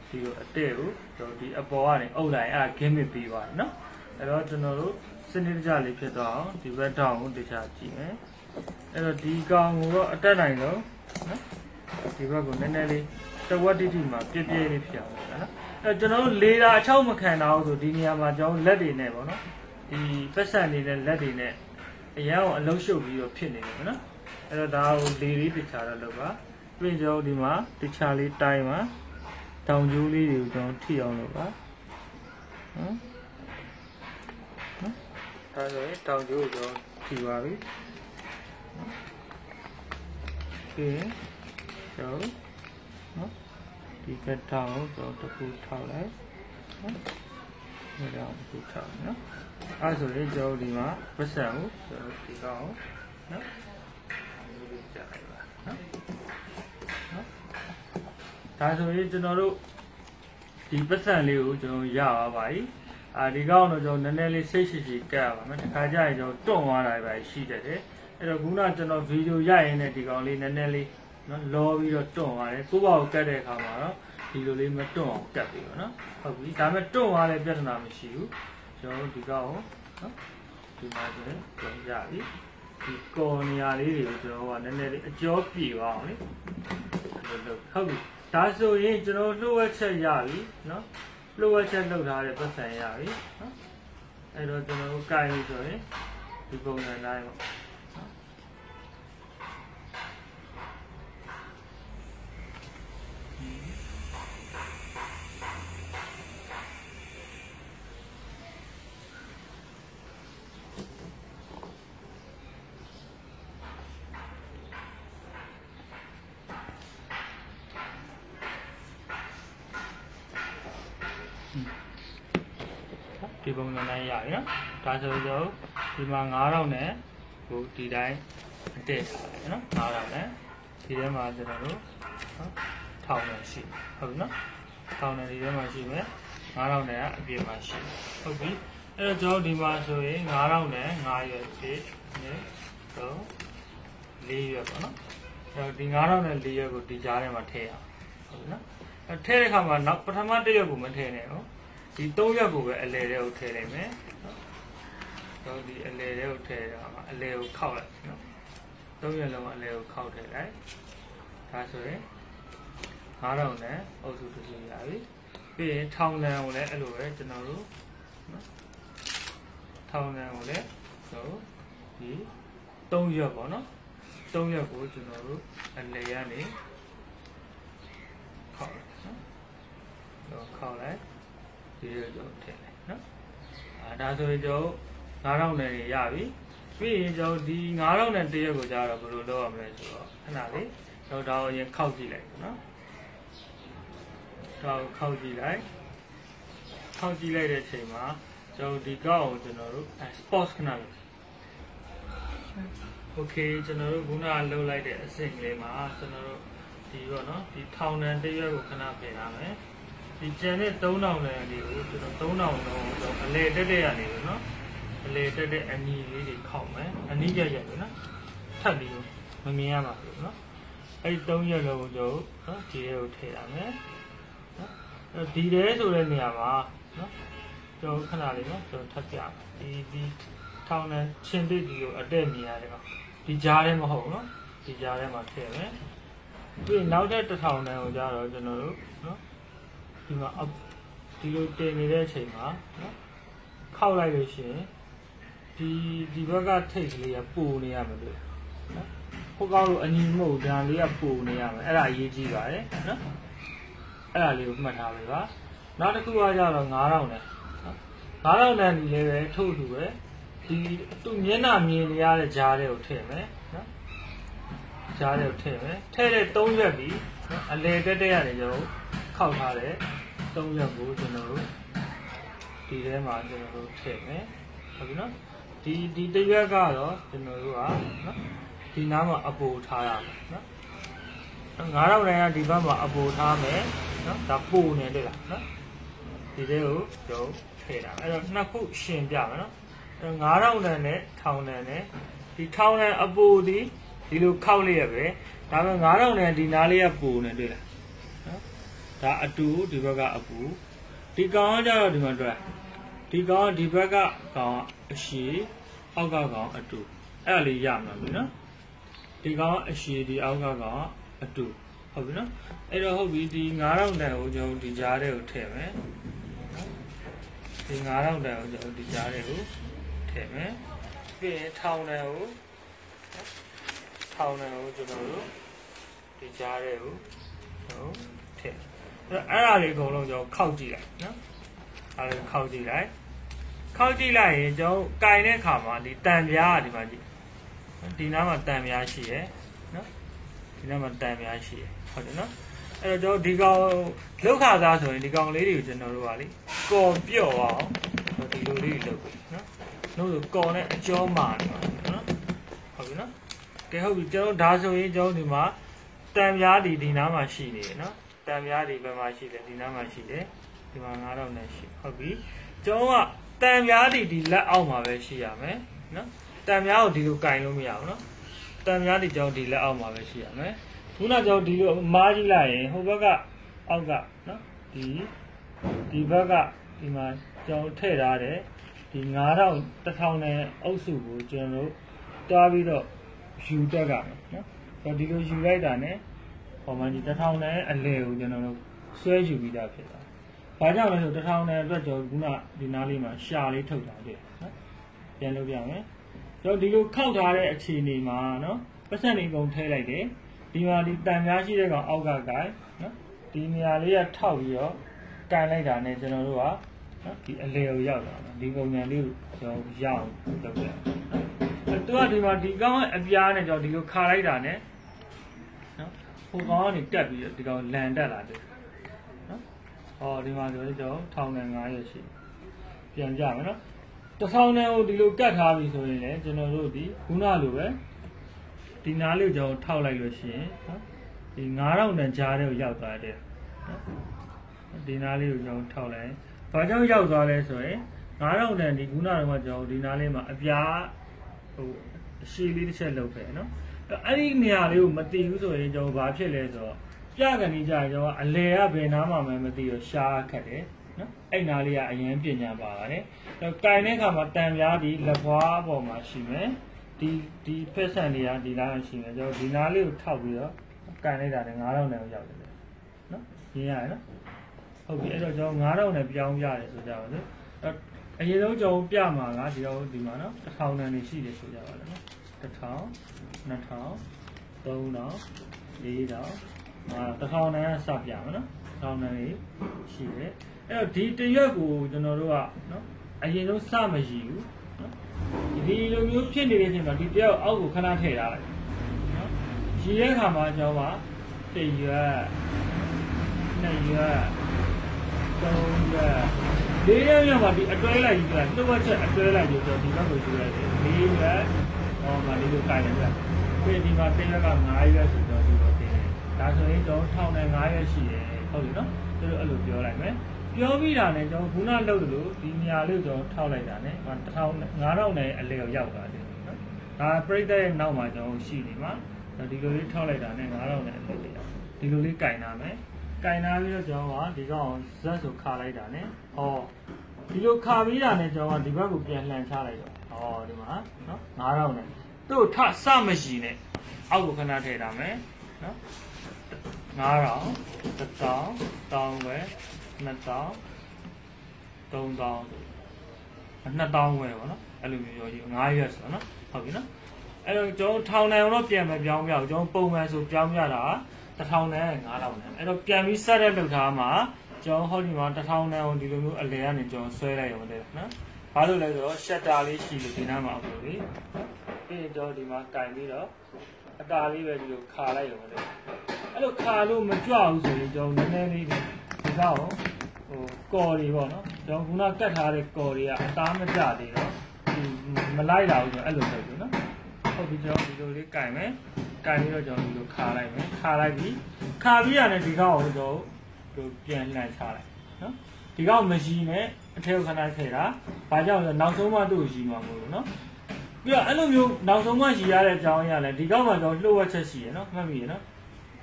ဒီလိုအတဲ့ကိုကျွန်တော်ဒီအပေါ်ကနေအုပ်လိုက်အဲ့ဂင်းမစ်ပြီးပါတယ်နော်အဲ့တော့ကျွန်တော်တို့စနစ်တကျလေးဖြစ်သွားအောင်ဒီဘက်ထောင်ကိုတခြားကြည့်မယ်အဲ့တော့ဒီကောင်ကိုတော့အတက်နိုင်တော့နော်ဒီဘက်ကိုနည်းနည်းလေးတဝက်တိတိမှာပြည့်ပြည့်လေးဖြစ်အောင်နော်အဲ့ကျွန်တော်တို့လေတာအချောက်မခံတာဆိုဒီနေရာမှာကျွန်တော်လက်တွေနဲ့ပေါ့နော်ဒီပတ်စံတွေနဲ့လက်တွေနဲ့အရန်ကိုအလုံးရှုပ်ပြီးတော့ဖြစ်နေတယ်နော်အဲ့တော့ဒါကိုလေလေးတခြားတော့လုပ်ပါပြင်ကျွန်တော်ဒီမှာတခြားလေးတိုင်းမှာတောင်ကျိုးလေးတွေကိုကျွန်တော်ထိအောင်လုပ်ပါနော်ဒါဆိုရင်တောင်ကျိုးကိုကျွန်တော်ထိပါပြီပြီးရင်ကျွန်တော်နော်ဒီကတ်ထောင်ကိုကျွန်တော်တစ်ခုထောက်လိုက်နော်ဒါတော့တစ်ခုထောက်နော်အဲ့ဆိုရင်ကျွန်တော်ဒီမှာပတ်စံကိုကျွန်တော်ဒီကောင်နော်ဒီကြလိုက်ပါနော်ဒါဆိုရင်ကျွန်တော်တို့ဒီပတ်စံလေးကိုကျွန်တော်ရပါပါပြီဒီကောင်တော့ကျွန်တော်နည်းနည်းလေးစိတ်ရှိရှိကတ်ရပါမယ်တခါကျရင်ကျွန်တော်တွန့်သွားတာပဲရှိတတ်တယ်အဲ့တော့ခုနကျွန်တော်ဗီဒီယိုရရင်လည်းဒီကောင်လေးနည်းနည်းလေးနော်လောပြီးတော့တွန့်သွားတယ်ကိုယ့်ဘာကိုကတ်တဲ့အခါမှာတော့ဒီလိုလေးမတွန့်အောင်ကတ်ပြီပေါ့နော်ဟုတ်ပြီဒါပေမဲ့တွန့်သွားတဲ့ပြဿနာမရှိဘူးကျွန်တော်ဒီကောင်ကိုနော်ဒီမှာဆိုရင်ကျွန်တော်ရပြီဒီကော်နေရာလေးတွေကိုကျွန်တော်ကနည်းနည်းလေးအကျော်ပြေသွားအောင်လေဟုတ်ပြီဒါဆိုရင်ကျွန်တော်လှုပ်ဝက်ချက်ရပြီနော်လှုပ်ဝက်ချက်လုပ်ထားတဲ့ပတ်စံရပြီနော်အဲ့တော့ကျွန်တော်တို့ကိုင်ပြီဆိုရင်ဒီပုံစံတိုင်းပေါ့ဒီပုံစံတိုင်းရပြီနော်ဒါဆိုတော့ဒီမှာ9000နဲ့ဟိုဒီတိုင်းအတက်ထားတယ်နော်9000နဲ့ဒီထဲမှာကျွန်တော်တို့နော်1000နဲ့ရှိဟုတ်ပြီနော်1000နဲ့ဒီထဲမှာရှိမယ်9000နဲ့အပြင်မှာရှိဟုတ်ပြီအဲ့တော့ကျွန်တော်ဒီမှာဆိုရင်9000နဲ့9ရွက်ဖြစ်နေတော့4ရွက်ပေါ့နော်အဲ့တော့ဒီ9000နဲ့4ရွက်ကိုဒီကြားထဲမှာထည့်အောင်ဟုတ်ပြီနော်အဲ့ထည့်တဲ့အခါမှာနောက်ပထမတစ်ရွက်ကိုမထည့်နဲ့နော်ဒီ3ရက်ကိုပဲအလဲတွေကိုထည့်လိုက်မယ်နော်တော့ဒီအလဲတွေကိုထည့်တော့အလဲကိုခောက်လိုက်နော်3ရက်လုံးအလဲကိုခောက်ထည့်လိုက်ဒါဆိုရင်9000နဲ့အုပ်စုတစ်စုရပြီပြီးရင်1000တန်ကိုလည်းအဲ့လိုပဲကျွန်တော်တို့နော်1000တန်ကိုလည်းဆိုဒီ3ရက်ပေါ့နော်3ရက်ကိုကျွန်တော်တို့အလဲရနေခောက်လိုက်နော်တော့ခောက်လိုက်ဒီလိုကျွန်တော်ထည့်လိုက်နော်ဒါဆိုရင်ကျွန်တော်9000နဲ့ရပြီပြီးရင်ကျွန်တော်ဒီ9000နဲ့တရက်ကိုကြာတော့ဘယ်လိုလုပ်ရမလဲဆိုတော့ခဏလေးကျွန်တော်ဒါကိုရင်ခောက်ကြည့်လိုက်နော်ဒါကိုခောက်ကြည့်လိုက်တဲ့အချိန်မှာကျွန်တော်ဒီကောက်ကိုကျွန်တော်တို့ sports ခဏလို့ okay ကျွန်တော်တို့ခုနကလှုပ်လိုက်တဲ့အဆင့်ကလေးမှာကျွန်တော်တို့ဒီပေါ့နော်ဒီ1000တန်တရက်ကိုခဏပြင်ထားမယ်ဒီကျန်တဲ့3000တန်လေးကိုကျွန်တော်3000လုံးတော့အလဲတက်တဲ့ရနေပြီနော်အလဲတက်တဲ့အနီးလေးတွေခောက်မယ်အနီးရရပြီနော်ထပ်ပြီးမမြင်ရပါဘူးနော်အဲ့3ရက်လုံးကိုကျွန်တော်နော်ဒီထဲကိုထည့်ရမယ်နော်ဒီထဲဆိုတဲ့နေရာမှာနော် ကျွန်တော်ခဏလေးနော်ကျွန်တော်ထပ်ပြဒီထောင်းနဲ့ချင်းတိဒီကိုအတက်မြင်ရတယ်ကောဒီကြားထဲမဟုတ်နော်ဒီကြားထဲမှာထည့်မယ်ပြီးနောက်တဲ့1000တန်းကိုကြတော့ကျွန်တော်တို့နော်ဒီမှာဒီလိုတင်နေတဲ့အချိန်မှာနော်ခောက်လိုက်လို့ရှိရင်ဒီဘက်ကထိတ်ကလေးကပူနေရမှာလို့နော်ဟိုကောက်လို့အညီမဟုတ်ဒါလေးကပူနေရမယ်အဲ့ဒါအရေးကြီးပါတယ်နော်အဲ့ဒါလေးကိုမှတ်ထားပေးပါနောက်တစ်ခုကကြတော့9000နဲ့9000နဲ့ဒီလေးပဲထုတ်လို့ပဲဒီသူ့မျက်နှာမြင်နေရတဲ့ကြားတွေကိုထည့်မယ်နော်ကြားတွေကိုထည့်မယ်ထည့်တဲ့3ရက်ပြီးနော်အလဲတက်တက်ရတယ်ကျွန်တော်ခောက်ထားတဲ့3ရက်ကိုကျွန်တော်တို့ဒီထဲမှာကျွန်တော်တို့ထည့်မယ်ဟုတ်ပြီနော်ဒီတစ်ရက်ကတော့ကျွန်တော်တို့ကနော်ဒီနားမှာအပိုထားရမယ်နော်9000နဲ့ကဒီဘက်မှာအပိုထားမယ်နော်ဒါပိုနေတယ်လားနော်ဒီထဲကိုကျွန်တော်ထည့်တာအဲ့တော့နှစ်ခုရှင်ပြမယ်နော်9000တန်နဲ့1000တန်နဲ့ဒီ1000တန်အပူဒီလိုခောက်လိုက်ရပဲဒါပေမဲ့9000တန်ဒီနားလေးကပူနေတွေ့လားနော်ဒါအတူဒီဘက်ကအပူဒီကောင်ကကြတော့ဒီမှာတွေ့ဒီကောင်ဒီဘက်ကကောင်အရှိအောက်ကကောင်အတူအဲ့ဒါလေးရမှာပြီနော်ဒီကောင်အရှိဒီအောက်ကကောင်အတူဟုတ်ပြီနော်အဲ့တော့ဟုတ်ပြီဒီ9000တန်ကိုကျွန်တော်ဒီကြားထဲကိုထည့်မယ်ဒီ9000တန်ကိုကျွန်တော်ဒီကြားထဲကိုထည့်မယ်ပြီးရင်1000တန်ကိုကျွန်တော်တို့ဒီကြားထဲကိုထည့်အဲ့ဒါလေးအကုန်လုံးကျွန်တော်ခောက်ကြည့်လိုက်နော်အဲ့ဒါခောက်ကြည့်လိုက်ရင်ကျွန်တော်ကင်တဲ့ခါမှာဒီတန်ပြားကဒီမှာကြည့်ဒီနားမှာတန်ပြားရှိရယ်နော်ဒီနားမှာတန်ပြားရှိရယ်ဟုတ်တယ်နော်အဲ့တော့ကျွန်တော်ဒီကောင်လောက်ခါသားဆိုရင်ဒီကောင်လေးတွေကိုကျွန်တော်တို့ကလေကော်ပြော့အောင်ဒီလိုလေးလုပ်ပြီနော်နှုတ်ဆိုကော်နဲ့အကျော်မာနေပါနော်ဟုတ်ပြီနော်ကဲဟုတ်ပြီကျွန်တော်ဒါဆိုရင်ကျွန်တော်ဒီမှာတန်ပြားဒီနားမှာရှိနေတယ်နော်တန်ပြားဒီဘက်မှာရှိတယ်ဒီနားမှာရှိတယ်ဒီမှာ9000နဲ့ရှိဟုတ်ပြီကျွန်တော်ကတန်ပြားဒီလက်အောက်မှာပဲရှိရမယ်နော်တန်ပြားကိုဒီလိုကင်လို့မရဘူးနော်တန်ပြားကျွန်တော်ဒီလက်အောက်မှာပဲရှိရမယ်ခုနကျွန်တော်ဒီလိုမားကြည့်လိုက်ရင်ဟိုဘက်ကအောက်ကနော်ဒီဘက်ကဒီမှာကျွန်တော်ထည့်ထားတယ်ဒီ9000 1000နဲ့အုပ်စုကိုကျွန်တော်တို့တွားပြီးတော့ယူတက်ကြမယ်နော်ဆိုတော့ဒီလိုယူလိုက်တာနဲ့ဟောမှဒီ1000နဲ့အလဲကိုကျွန်တော်တို့ဆွဲယူပြီးသားဖြစ်တာဘာကြောင့်လဲဆို1000နဲ့အတွက်ကျွန်တော်ခုနဒီနားလေးမှာရှာလေးထုတ်ထားတယ်နော်ပြန်လုပ်ပြမယ်ကျွန်တော်ဒီလိုခောက်ထားတဲ့အခြေအနေမှာနော်ပတ်စံနေကုန်ထည့်လိုက်တယ်ဒီမှာဒီတန်များရှိတဲ့ကောင်အောက်ကကိုင်နော်ဒီနေရာလေးကထောက်ပြီးတော့ကန်လိုက်တာနဲ့ကျွန်တော်တို့ကနော်ဒီအလေကိုရောက်လာတယ်ဒီပုံစံလေးကိုကျွန်တော်ရအောင်လုပ်တယ်သူကဒီမှာဒီကောင်အပြားနဲ့ကျွန်တော်ဒီလိုခါလိုက်တာနဲ့နော်ဟိုကောင်ကနေတက်ပြီးတော့ဒီကောင်လန်တက်လာတယ်နော်ဟောဒီမှာဆိုရင်ကျွန်တော်1500ရှိပြန်ကြမယ်နော်1000နဲ့ကိုဒီလိုကတ်ထားပြီဆိုရင်လည်းကျွန်တော်တို့ဒီခုနလိုပဲဒီနားလေးကိုကျွန်တော်ထောက်လိုက်လို့ရှိရင်နော်ဒီ9000တန်ကြားထဲကိုရောက်သွားတယ်နော်ဒီနားလေးကိုကျွန်တော်ထောက်လိုက်ဘာကြောင့်ရောက်သွားလဲဆိုရင်9000တန်ဒီခုနကတော့ကျွန်တော်ဒီနားလေးမှာအပြားဟိုအရှိလေးတစ်ချက်လောက်ပဲနော်အဲ့ဒီနေရာလေးကိုမသိဘူးဆိုရင်ကျွန်တော်ဘာဖြစ်လဲဆိုတော့ပြကနေကြကျွန်တော်အလဲကဘယ်နားမှာမှမသိတော့ရှားခက်တယ်နော်အဲ့နားလေးကအရင်ပညာပါပါတယ်ကင်တဲ့အခါမှာတန်ပြားဒီလက်ဖွားပေါ်မှာရှိမယ်ဒီဖက်ဆန်တွေကဒီနားရှိမယ်ကျွန်တော်ဒီနားလေးကိုထောက်ပြီးတော့ကန်လိုက်တာနဲ့9000နဲ့ရောက်တယ်နော်ရင်းရတယ်နော်ဟုတ်ပြီအဲ့တော့ကျွန်တော်9000နဲ့ပြောင်းပြရတယ်ဆိုကြပါစို့အရင်ဆုံးကျွန်တော်ပြမှာကဒီတော့ဒီမှာနော်1000နဲ့နေရှိတယ်ဆိုကြပါလားနော်1000 2000 3000 4000 1000နဲ့စပြမှာနော်1000နဲ့ရှိတယ်အဲ့တော့ဒီတရက်ကိုကျွန်တော်တို့ကနော်အရင်ဆုံးစမရည်ဘူးနော်ဒီလိုမျိုးဖြစ်နေတဲ့အချိန်မှာဒီတရက်အောက်ကိုခဏထည့်ထားလိုက်နော်ရည်တဲ့အခါမှာကျွန်တော်က1ရက်2ရက်3ရက်4ရက်ရောက်မှဒီအတွဲလိုက်ယူတာနှုတ်ဝက်ချက်အတွဲလိုက်ယူတော့ဒီဘက်ကိုယူလိုက်တယ်4ရက်ဟောမှဒီလိုကိုင်တယ်ပြဒီမှာ1ရက်က9ရက်ဆိုတော့ဒီလိုတင်တယ်ဒါဆိုရင်ကျွန်တော်1500ရက်ရှိတယ်ဟုတ်ပြီနော်သူတို့အဲ့လိုပြောလိုက်မယ်ပြောပြီးတာနဲ့ကျွန်တော်ခုနလုပ်တယ်လို့ဒီနေရာလေးကိုကျွန်တော်ထောက်လိုက်တာနဲ့5000နဲ့အလဲကိုရောက်သွားတယ်နော်ဒါပြိတ္တရဲ့နောက်မှာကျွန်တော်ရှိနေမှာဒီလိုလေးထောက်လိုက်တာနဲ့9000နဲ့အလဲရောက်ဒီလိုလေးကင်နာမယ်ကင်နာပြီးတော့ကျွန်တော်ကဒီကောင်ဇက်ဆိုခါလိုက်တာနဲ့ဟော ဒီလိုခါပြီးတာနဲ့ကျွန်တော်ကဒီဘက်ကိုပြန်လှန်ချလိုက်တော့ဟောဒီမှာနော်9000နဲ့သူ့ထစမရှိနဲ့အောက်ကိုခဏထည့်ထားမယ်နော်9000 1000 1000ဝယ်2000 3000 2000ဝယ်ပေါ့နော်အဲ့လိုမျိုးရောကြီး9ရက်ဆိုတော့နော်ဟုတ်ပြီနော်အဲ့တော့ကျွန်တော်ထောင်နိုင်အောင်တော့ပြန်မပြောင်းပြအောင်ကျွန်တော်ပုံမှန်ဆိုပြောင်းပြတာ1000နဲ့9000နဲ့အဲ့တော့ပြန်ပြီးဆက်တဲ့လုပ်ထားမှာကျွန်တော်ဟောဒီမှာ1000နဲ့အောင်ဒီလိုမျိုးအလဲကနေကျွန်တော်ဆွဲလိုက်ရုံနဲ့နော်ဘာလို့လဲဆိုတော့ shutter လေးရှိလို့ဒီနားမှာအခုလေပြီးရင်ကျွန်တော်ဒီမှာကင်ပြီးတော့အတာလေးပဲဒီလိုခါလိုက်ရုံနဲ့အဲ့လိုခါလို့မကြွဘူးဆိုရင်ကျွန်တော်နည်းနည်းလေးဒီတော့ကော်တွေပေါ့နော်ကျွန်တော်ခုနကတ်ထားတဲ့ကော်တွေကအသားမကျသေးတော့မလိုက်တာဘူးဆိုအဲ့လိုပဲနော်ဟုတ်ပြီကျွန်တော်ဒီလိုလေးကင်မယ်ကင်ပြီးတော့ကျွန်တော်ဒီလိုခါလိုက်မယ်ခါလိုက်ပြီးခါပြီးရတယ်ဒီကောင်ကိုကျွန်တော်ပြန်လှန်ချလိုက်နော်ဒီကောင်မရှိနဲ့အထက်ခဏထည့်တာဘာကြောင့်လဲနောက်ဆုံးမှသူ့ကိုရှိမှာမဟုတ်ဘူးနော်ပြီးတော့အဲ့လိုမျိုးနောက်ဆုံးမှရှိရတဲ့အကြောင်းအရာလဲဒီကောင်မှာကျွန်တော်လှုပ်ဝက်ချက်ရှိရနော်မှတ်မိရနော်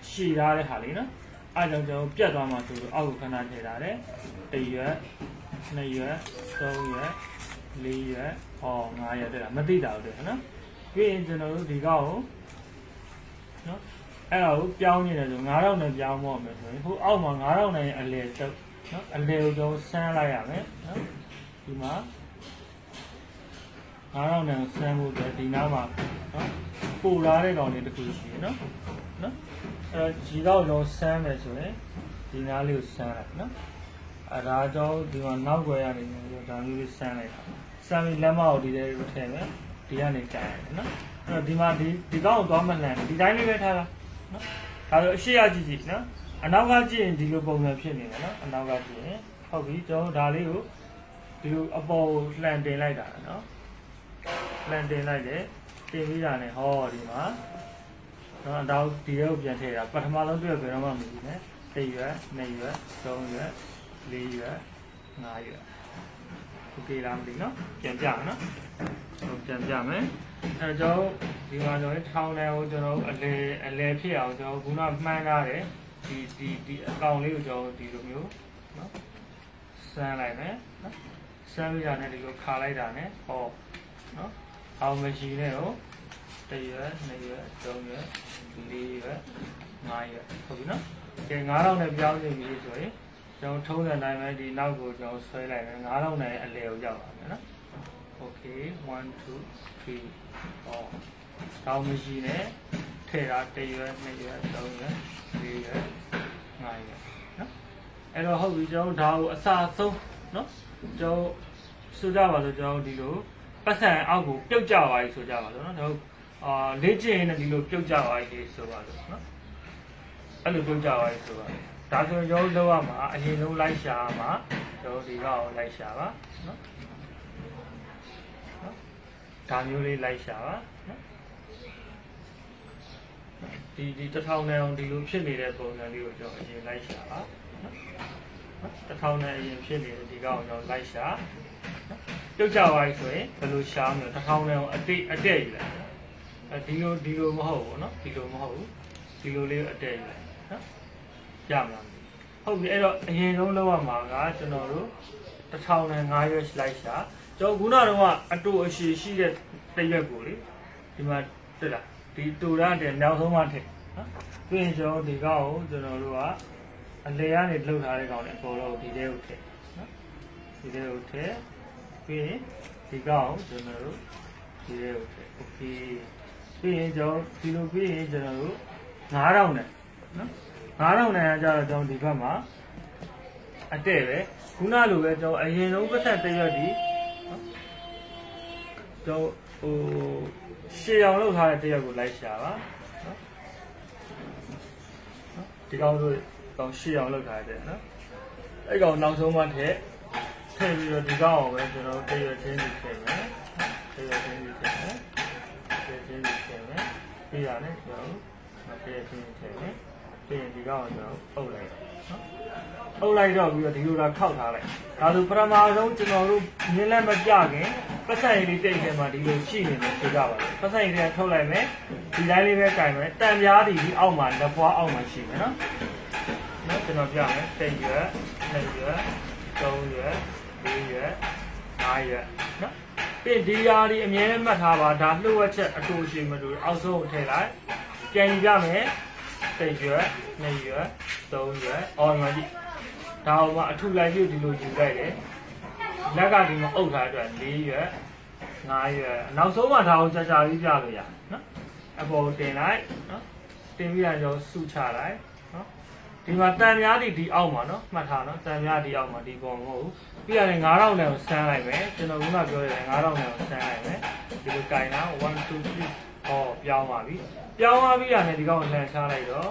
ရှည်ထားတဲ့ဟာလေးနော်အဲ့ကြောင့်ကျွန်တော်ပြတ်သွားမှဆိုတော့အောက်ကိုခဏထည့်ထားတယ်1ရက်2ရက်3ရက်4ရက်ဟော5ရက်တဲ့မသိတာဟုတ်တယ်နော်ပြီးရင်ကျွန်တော်တို့ဒီကောင်ကိုနော်အဲ့ဒါကိုပြောင်းနေတယ်ဆို9000နဲ့ပြောင်းဖို့မယ်ဆိုရင်ဟိုအောက်မှာ9000နဲ့အလဲတုပ်နော်အလဲကိုကျွန်တော်ဆန်းလိုက်ရမယ်နော်ဒီမှာ9000နဲ့ဆန်းဖို့ဒီနားမှာနော်ပို့လာတဲ့ကောင်လေးတစ်ခုရှိရနော်နော်အဲ့တော့ဒီတော့ကျွန်တော်ဆန်းမယ်ဆိုရင်ဒီနားလေးကိုဆန်းလိုက်နော်အဲ့ဒါကြောင့်ဒီမှာနောက်ွယ်ရနေတယ်ဒါမျိုးလေးဆန်းလိုက်တာဆန်းပြီးလက်မကိုဒီထဲကိုထည့်မယ်ဒီကနေကြိုင်ရတယ်နော်အဲ့တော့ဒီမှာဒီကောင်ကိုသွားမလှန်ဒီတိုင်းလေးပဲထားတာနော်ဒါဆိုအရှိရကြည့်ကြည့်နော်အနောက်ကကြည့်ရင်ဒီလိုပုံစံဖြစ်နေတယ်နော်အနောက်ကကြည့်ရင်ဟုတ်ပြီကျွန်တော်ဒါလေးကိုဒီလိုအပေါ်ကိုလှန်တင်လိုက်တာနော်လှန်တင်လိုက်တယ်တင်ပြီးတာနဲ့ဟောဒီမှာနော်ဒါဒီထဲကိုပြန်ထည့်တာပထမဆုံးတွေ့ဘယ်တော့မှမကြည့်နဲ့1ရွက်2ရွက်3ရွက်4ရွက်5ရွက်โอเคလားမသိနော်ပြန်ပြနော်ဟုတ်ပြန်ပြမယ်အဲကျွန်တော်ဒီမှာကျွန်တော်ထောင်းတယ်ကိုကျွန်တော်အလဲဖြစ်အောင်ကျွန်တော်ခုနမှန်းထားတယ်ဒီအကောင်လေးကိုကျွန်တော်ဒီလိုမျိုးနော်ဆန်းလိုက်မယ်နော်ဆန်းပြီးတာနဲ့ဒီလိုခါလိုက်တာနဲ့ဟောနော်အောင်မရှိနဲ့ဟို1ရွက်2ရွက်3ရွက်4ရွက်5ရွက်ဟုတ်ပြီနော်ကဲ9000နဲ့ပြောင်းနေပြီဆိုရင်ကျွန်တော်ထုံးတဲ့တိုင်းပဲဒီနောက်ကိုကျွန်တော်ဆွဲလိုက်မယ်9000နဲ့အလဲကိုရောက်ပါမယ်နော်โอเค1 2 3တောင်းမရှိနဲ့ထည့်တာ1ရွက်2ရွက်3ရွက်4ရွက်5ရွက်နော်အဲ့တော့ဟုတ်ပြီကျွန်တော်ဒါကိုအစာဆုံးနော်ကျွန်တော်ဆိုကြပါလို့ကျွန်တော်ဒီလိုပတ်စံအောက်ကိုပြုတ်ကြပါပြီဆိုကြပါလို့နော်ကျွန်တော်လေ့ကျင့်ရင်ဒီလိုပြုတ်ကြပါပြီဆိုပါလို့နော်အဲ့လိုပြုတ်ကြပါပြီဆိုပါဒါဆိုရင်ကျွန်တော်လောက်ရမှာအရင်ဆုံးလိုက်ရှာမှာကျွန်တော်ဒီကောင်လိုက်ရှာပါနော်ဒါမျိုးလေးလိုက်ရှာပါနော်ဒီ1000နဲ့အောင်ဒီလိုဖြစ်နေတဲ့ပုံစံလေးကိုကျွန်တော်အရင်လိုက်ရှာပါနော်1000နဲ့အရင်ဖြစ်နေတဲ့ဒီကောင်ကိုကျွန်တော်လိုက်ရှာပြုတ်ကြပါပြီဆိုရင်ဘယ်လိုရှာမလဲ1000နဲ့အောင်အတက်ယူလိုက်ဒီလိုမဟုတ်ဘူးနော်ဒီလိုမဟုတ်ဘူးဒီလိုလေးအတက်ယူလိုက်နော်ရမလားဟုတ်ပြီအဲ့တော့အရင်ဆုံးလောက်ရမှာကကျွန်တော်တို့1000နဲ့5ရွက်လိုက်ရှာကျွန်တော်ခုနကအတူအရှိရှိတဲ့တရွက်ကိုလေဒီမှာတွေ့လားဒီတူရတဲ့နောက်ဆုံးမှထည့်နော်ပြီးရင်ကျွန်တော်ဒီကောင်ကိုကျွန်တော်တို့ကအလဲကနေလှုပ်ထားတဲ့ကောင်နဲ့အပေါ်တော့ဒီထဲကိုထည့်နော်ဒီထဲကိုထည့်ပြီးရင်ဒီကောင်ကိုကျွန်တော်တို့ဒီထဲကိုထည့်โอเคပြီးရင်ကျွန်တော်ဒီလိုပြီးရင်ကျွန်တော်တို့9000နဲ့နော်9000နဲ့ကျတော့ကျွန်တော်ဒီဘက်မှာအတဲ့ပဲခုနလိုပဲကျွန်တော်အရင်ဆုံးပတ်သက်တရွက်ဒီကျွန်တော်ရှေ့အောင်လုပ်ထားတဲ့တရက်ကိုလိုက်ရှာပါနော်ဒီကောင်တို့ကောင်ရှေ့အောင်လုပ်ထားတဲ့နော်အဲ့ကောင်နောက်ဆုံးမှထည့်ပြီးတော့ဒီကောင်ကိုပဲကျွန်တော်တရက်ချင်းကြီးထည့်မယ်တရက်ချင်းကြီးထည့်မယ်တရက်ချင်းကြီးထည့်မယ်ပြီးရတယ်ကျွန်တော်တရက်ချင်းကြီးထည့်မယ်ပြီးရင်ဒီကောင်ကိုကျွန်တော်အုပ်လိုက်နော်အုပ်လိုက်တော့ပြီးတော့ဒီလိုထောက်ထားလိုက်ဒါဆိုပထမဆုံးကျွန်တော်တို့မြင်းလက်မပြခင်ပတ်စံရည်လေးတိတ်ထဲမှာဒီလိုရှိနေတယ်ဆိုကြပါလားပတ်စံရည်တွေထုတ်လိုက်မယ်ဒီတိုင်းလေးပဲကင်မယ်တန်ပြားဒီအောက်မှာလက်ပွားအောက်မှာရှိမယ်နော်ကျွန်တော်ပြမယ်1ရွက်2ရွက်3ရွက်4 4ရွက်5ရွက်နော်ပြီးဒီရာဒီအမြဲတမ်းမှတ်ထားပါဒါလှုပ်ဝက်ချက်အတူရှိမလို့အောက်ဆုံးကိုထည့်လိုက်ပြန်ယူပြမယ်1ရွက်2ရွက်3ရွက်အော်မှကြည့်ဒါအောင်မှအထုလိုက်ပြုတ်ဒီလိုယူလိုက်တယ်လက်ကဒီမှာအုပ်ထားအတွက်4ရွက်5ရွက်နောက်ဆုံးမှဒါအောင်ကြာပြီးပြလို့ရနော်အပေါ်တင်လိုက်နော်တင်ပြီးတော့စုချလိုက်နော်ဒီမှာတန်များဒီအောက်မှာနော်မှတ်ထားနော်တန်များဒီအောက်မှာဒီပုံမဟုတ်ဘူးပြီးရတယ်9000နဲ့ကိုစမ်းလိုက်မယ်ကျွန်တော်ကပြောရတယ်9000နဲ့ကိုစမ်းလိုက်မယ်ဒီလိုကင်တာ1 2 3ဟောပြောင်းပါပြီပြောင်းသွားပြီးရတယ်ဒီကောင်လှန်ချလိုက်တော့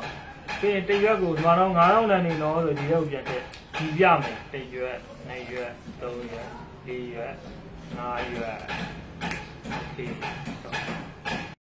ပြီးရင်တရွက်ကိုဒီမှာတော့9000နဲ့နေလို့ဆိုဒီရက်ကိုပြန်တက်ဒီပြမယ်တရွက်2ရွက်3ရွက်4ရွက်5ရွက်ဒီ